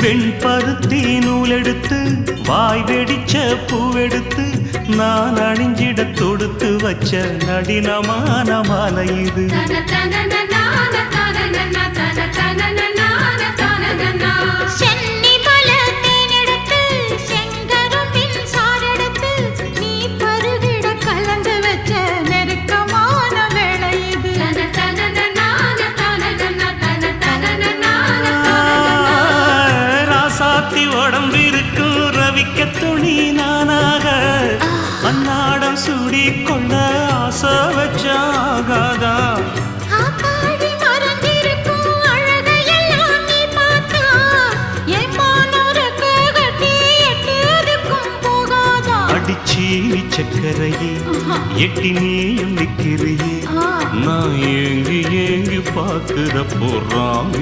வெண்பருத்தி நூலெடுத்து வாய் வெடிச்ச பூவெடுத்து நான் அணிஞ்சிட தொடுத்து வச்ச நடினமான மாலை இது. உடம்பிருக்கும் ரவிக்க துணி நானாக அன்னாடம் சூடி கொள்ள ஆசை வச்சாகாதா. அடிச்சீனி சக்கரையே எட்டி நீயும் நிக்கிறியே நான் ஏங்கி ஏங்கி பார்க்கிற போறாங்க